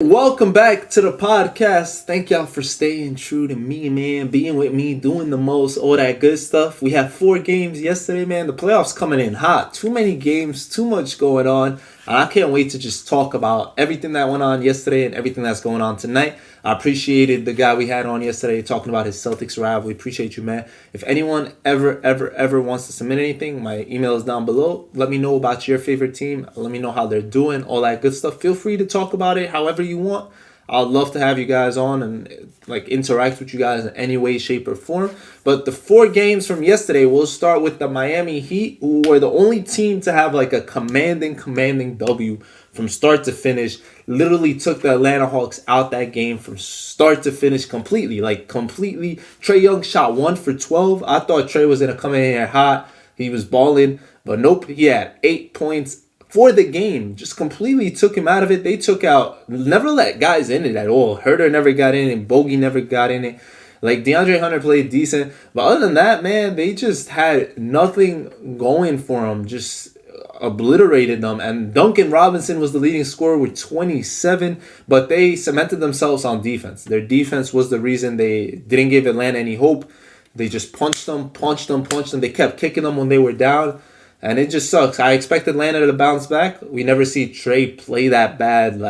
Welcome back to the podcast. Thank y'all for staying true to me, man. Being with me, doing the most, all that good stuff. We had 4 games yesterday, man. The playoffs coming in hot. Too many games, too much going on. And I can't wait to just talk about everything that went on yesterday and everything that's going on tonight. I appreciated the guy we had on yesterday talking about his Celtics rivalry. Appreciate you, man. If anyone ever wants to submit anything, my email is down below. Let me know about your favorite team. Let me know how they're doing, all that good stuff. Feel free to talk about it however you want. I'd love to have you guys on and interact with you guys in any way, shape, or form. But the 4 games from yesterday, we'll start with the Miami Heat, who were the only team to have a commanding W from start to finish. Literally took the Atlanta Hawks out that game from start to finish completely. Trae Young shot 1 for 12. I thought Trae was going to come in here hot. He was balling. But nope, he had 8 points for the game. Just completely took him out of it. They took out, never let guys in it at all. Herter never got in it. Bogey never got in it. DeAndre Hunter played decent. But other than that, man, they just had nothing going for them. Just obliterated them. And Duncan Robinson was the leading scorer with 27. But they cemented themselves on defense. Their defense was the reason they didn't give Atlanta any hope. They just punched them. They kept kicking them when they were down. And it just sucks. I expect Atlanta to bounce back. We never see Trae play that bad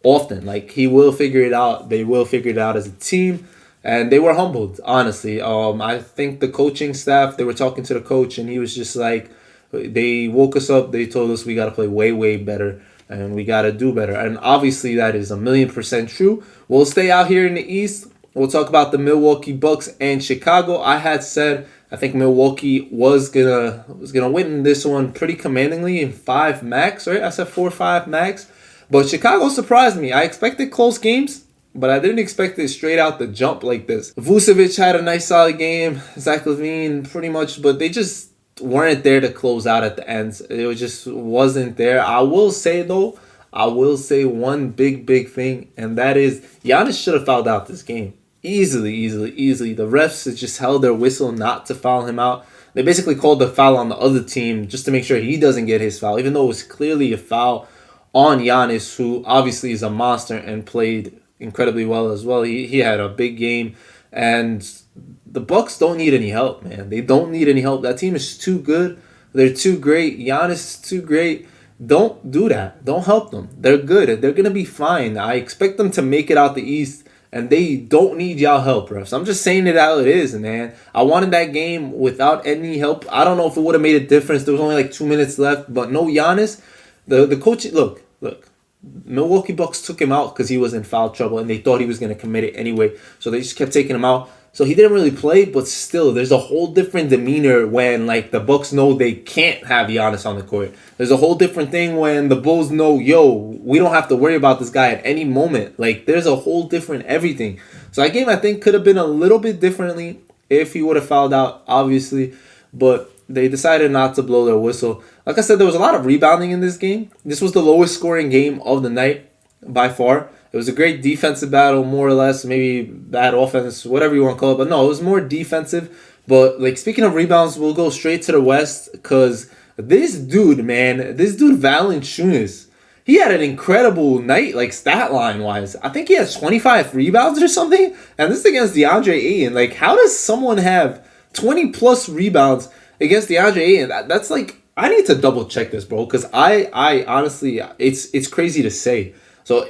often. He will figure it out. They will figure it out as a team. And they were humbled, honestly. I think the coaching staff, they were talking to the coach, and he was just they woke us up. They told us we got to play way better, and we got to do better. And obviously that is 1,000,000% true. We'll stay out here in the East. We'll talk about the Milwaukee Bucks and Chicago. I had said I think Milwaukee was gonna win this one pretty commandingly in 5 max, right? I said 4-5 max. But Chicago surprised me. I expected close games, but I didn't expect it straight out the jump like this. Vucevic had a nice solid game. Zach LaVine pretty much, but they just weren't there to close out at the ends. It just wasn't there. I will say one big thing, and that is Giannis should have fouled out this game. Easily. The refs just held their whistle not to foul him out. They basically called the foul on the other team just to make sure he doesn't get his foul, even though it was clearly a foul on Giannis, who obviously is a monster and played incredibly well as well. He had a big game, and the Bucks don't need any help, man. They don't need any help. That team is too good. They're too great. Giannis is too great. Don't do that. Don't help them. They're good. They're going to be fine. I expect them to make it out the East. And they don't need y'all help, refs. I'm just saying it how it is, man. I wanted that game without any help. I don't know if it would have made a difference. There was only 2 minutes left. But no Giannis. The coach, look. Milwaukee Bucks took him out because he was in foul trouble. And they thought he was going to commit it anyway. So they just kept taking him out. So he didn't really play. But still, there's a whole different demeanor when the Bucks know they can't have Giannis on the court. There's a whole different thing when the Bulls know, we don't have to worry about this guy at any moment. There's a whole different everything. So that game, I think, could have been a little bit differently if he would have fouled out, obviously. But they decided not to blow their whistle. Like I said, there was a lot of rebounding in this game. This was the lowest scoring game of the night by far. It was a great defensive battle, more or less. Maybe bad offense, whatever you want to call it. But no, it was more defensive. But speaking of rebounds, we'll go straight to the West because this dude, Valanciunas, he had an incredible night, stat line wise. I think he has 25 rebounds or something. And this is against DeAndre Ayton. How does someone have 20 plus rebounds against DeAndre Ayton? That's I need to double check this, bro, because I honestly, it's crazy to say. So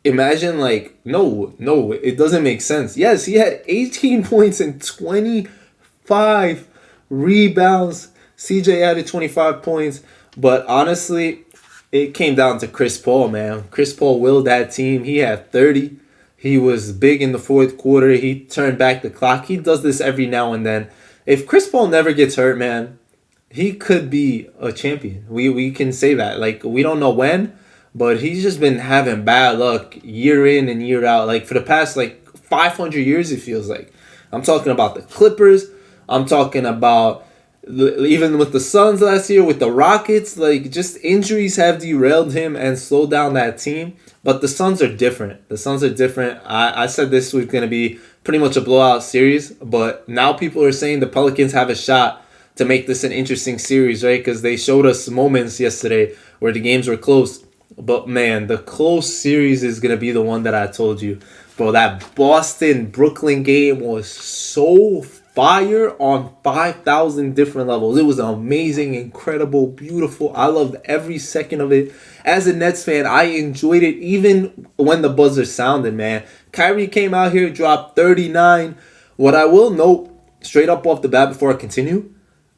imagine no, it doesn't make sense. Yes, he had 18 points and 25 rebounds. CJ added 25 points, but honestly, it came down to Chris Paul, man. Chris Paul willed that team. He had 30. He was big in the fourth quarter. He turned back the clock. He does this every now and then. If Chris Paul never gets hurt, man, he could be a champion. We can say that. We don't know when, but he's just been having bad luck year in and year out. For the past 500 years, it feels like. I'm talking about the Clippers. I'm talking about even with the Suns last year, with the Rockets. Just injuries have derailed him and slowed down that team. But the Suns are different. I said this was going to be pretty much a blowout series. But now people are saying the Pelicans have a shot to make this an interesting series, right? Because they showed us moments yesterday where the games were close. But man, the close series is gonna be the one that I told you. Bro, that Boston Brooklyn game was so fire on 5,000 different levels. It was amazing, incredible, beautiful. I loved every second of it. As a Nets fan, I enjoyed it even when the buzzer sounded, man. Kyrie came out here, dropped 39. What I will note, straight up off the bat before I continue,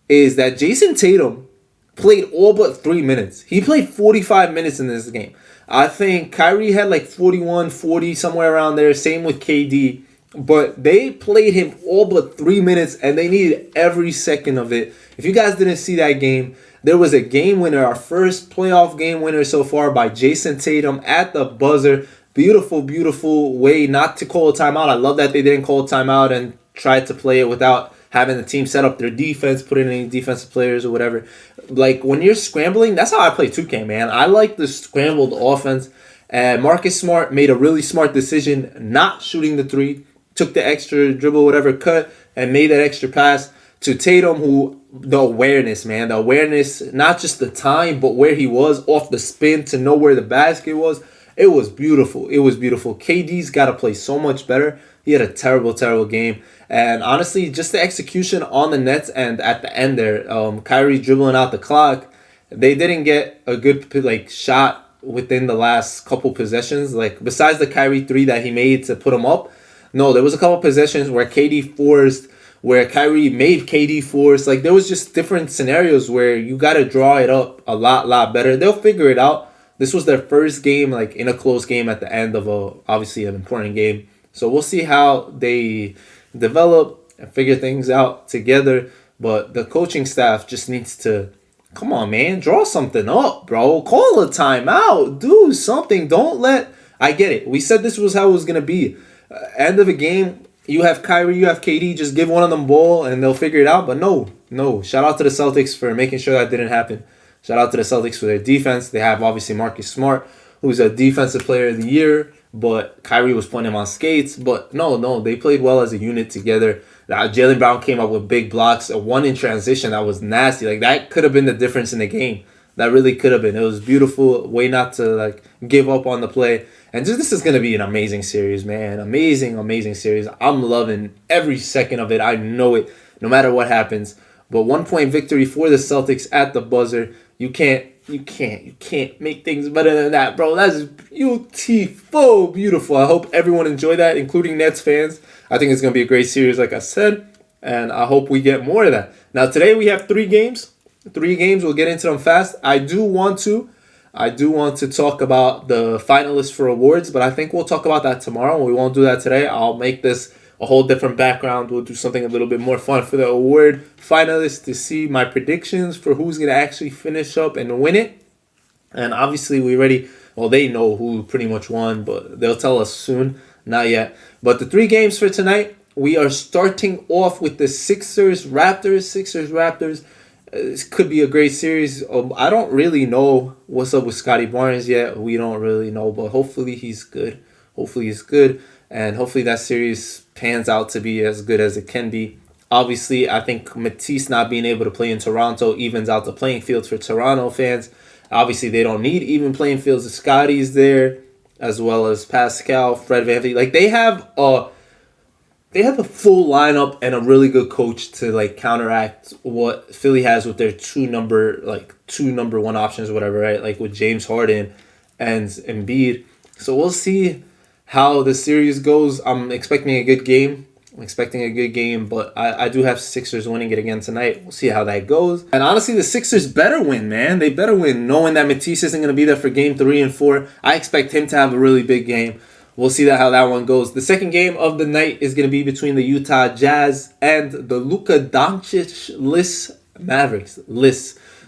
is that Jason Tatum played all but 3 minutes. He played 45 minutes in this game. I think Kyrie had like 41, 40, somewhere around there. Same with KD. But they played him all but 3 minutes, and they needed every second of it. If you guys didn't see that game, there was a game winner, our first playoff game winner so far by Jason Tatum at the buzzer. Beautiful, beautiful way not to call a timeout. I love that they didn't call a timeout and tried to play it without having the team set up their defense, put in any defensive players or whatever. Like, when you're scrambling, that's how I play 2K, man. I like the scrambled offense. And Marcus Smart made a really smart decision not shooting the three, took the extra dribble, whatever, cut, and made that extra pass to Tatum, who, the awareness, man. The awareness, not just the time, but where he was off the spin to know where the basket was. It was beautiful. It was beautiful. KD's got to play so much better. He had a terrible, terrible game. And honestly, just the execution on the Nets and at the end there, Kyrie dribbling out the clock, they didn't get a good shot within the last couple possessions. Like, besides the Kyrie 3 that he made to put him up, no, there was a couple possessions where KD forced, where Kyrie made KD force. Like, there was just different scenarios where you got to draw it up a lot better. They'll figure it out. This was their first game, like, in a close game at the end of obviously an important game. So we'll see how they develop and figure things out together. But the coaching staff just needs to, come on, man, draw something up, bro. Call a timeout. Do something. Don't let, I get it. We said this was how it was going to be. End of a game, you have Kyrie, you have KD, just give one of them ball and they'll figure it out. But no. Shout out to the Celtics for making sure that didn't happen. Shout out to the Celtics for their defense. They have obviously Marcus Smart, who's a defensive player of the year, but Kyrie was putting him on skates. But no, they played well as a unit together. Jaylen Brown came up with big blocks, a one in transition that was nasty. Like, that could have been the difference in the game. That really could have been. It was beautiful. Way not to give up on the play. And just, this is going to be an amazing series, man. Amazing series. I'm loving every second of it. I know it, no matter what happens. But 1-point victory for the Celtics at the buzzer. You can't make things better than that, bro. That's beautiful. I hope everyone enjoyed that, including Nets fans. I think it's going to be a great series, like I said. And I hope we get more of that. Now, today we have 3 games. 3 games. We'll get into them fast. I do want to talk about the finalists for awards, but I think we'll talk about that tomorrow. We won't do that today. I'll make this a whole different background. We'll do something a little bit more fun for the award finalists to see my predictions for who's going to actually finish up and win it. And obviously they know who pretty much won, but they'll tell us soon. Not yet. But the 3 games for tonight, we are starting off with the Sixers-Raptors. This could be a great series. I don't really know what's up with Scotty Barnes yet. We don't really know, but hopefully he's good. And hopefully that series pans out to be as good as it can be. Obviously, I think Matisse not being able to play in Toronto evens out the playing field for Toronto fans. Obviously, they don't need even playing fields if Scotty's there, as well as Pascal, Fred VanVleet. Like, they have a full lineup and a really good coach to counteract what Philly has with their two number 1 options or whatever, right? Like with James Harden and Embiid. So we'll see how the series goes. I'm expecting a good game. But I do have Sixers winning it again tonight. We'll see how that goes. And honestly, the Sixers better win, man. They better win, knowing that Matisse isn't going to be there for game 3 and 4. I expect him to have a really big game. We'll see how that one goes. The second game of the night is going to be between the Utah Jazz and the Luka Doncic-less Mavericks.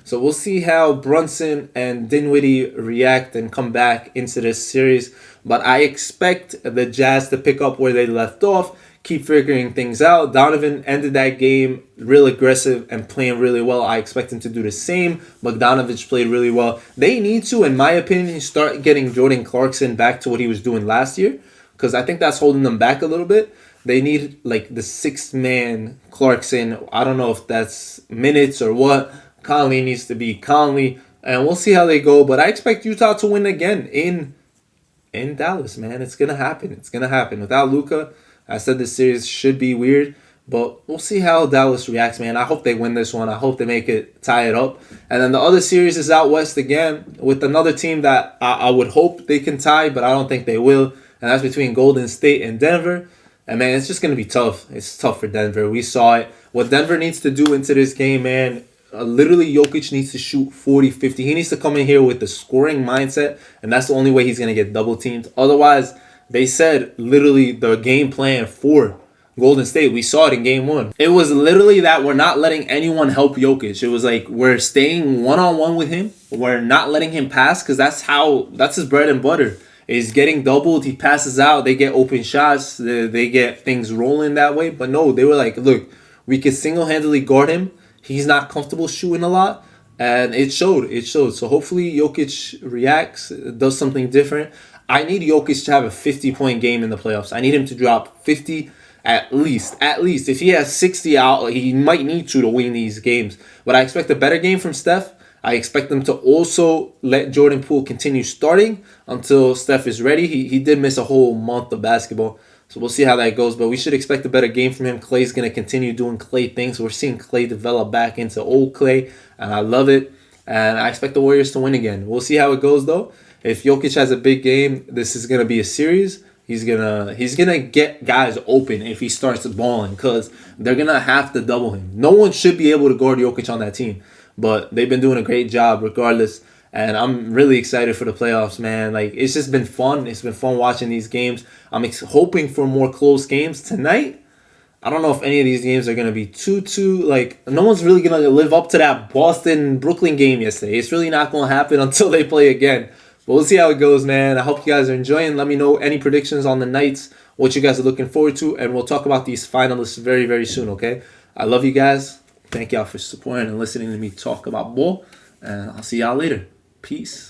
So we'll see how Brunson and Dinwiddie react and come back into this series. But I expect the Jazz to pick up where they left off, keep figuring things out. Donovan ended that game real aggressive and playing really well. I expect him to do the same. Bogdanovich played really well. They need to, in my opinion, start getting Jordan Clarkson back to what he was doing last year, because I think that's holding them back a little bit. They need the 6th-man Clarkson. I don't know if that's minutes or what. Conley needs to be Conley. and we'll see how they go. But I expect Utah to win again in Dallas, man. It's gonna happen. It's gonna happen. Without Luka, I said this series should be weird, but we'll see how Dallas reacts, man. I hope they win this one. I hope they make it tie it up. And then the other series is out west again with another team that I would hope they can tie, but I don't think they will. And that's between Golden State and Denver. And man, it's just gonna be tough. It's tough for Denver. We saw it. What Denver needs to do into this game, man. Literally, Jokic needs to shoot 40, 50. He needs to come in here with the scoring mindset, and that's the only way he's going to get double teamed. Otherwise, they said literally the game plan for Golden State. We saw it in game one. It was literally that we're not letting anyone help Jokic. It was like we're staying one-on-one with him. We're not letting him pass because that's his bread and butter. Is getting doubled. He passes out. They get open shots. They get things rolling that way. But no, they were like, look, we can single-handedly guard him. He's not comfortable shooting a lot, and it showed. It showed. So hopefully Jokic reacts, does something different. I need Jokic to have a 50-point game in the playoffs. I need him to drop 50 at least. At least. If he has 60 out, he might need to win these games. But I expect a better game from Steph. I expect them to also let Jordan Poole continue starting until Steph is ready. He did miss a whole month of basketball. So we'll see how that goes, but we should expect a better game from him. Klay's going to continue doing Klay things. We're seeing Klay develop back into old Klay, and I love it. And I expect the Warriors to win again. We'll see how it goes, though. If Jokic has a big game, this is going to be a series. He's gonna get guys open if he starts balling because they're going to have to double him. No one should be able to guard Jokic on that team, but they've been doing a great job regardless. And I'm really excited for the playoffs, man. Like, it's just been fun. It's been fun watching these games. I'm hoping for more close games tonight. I don't know if any of these games are going to be too, like, no one's really going to live up to that Boston-Brooklyn game yesterday. It's really not going to happen until they play again. But we'll see how it goes, man. I hope you guys are enjoying. Let me know any predictions on the nights, what you guys are looking forward to, and we'll talk about these finalists very, very soon, okay? I love you guys. Thank y'all for supporting and listening to me talk about ball, and I'll see y'all later. Peace.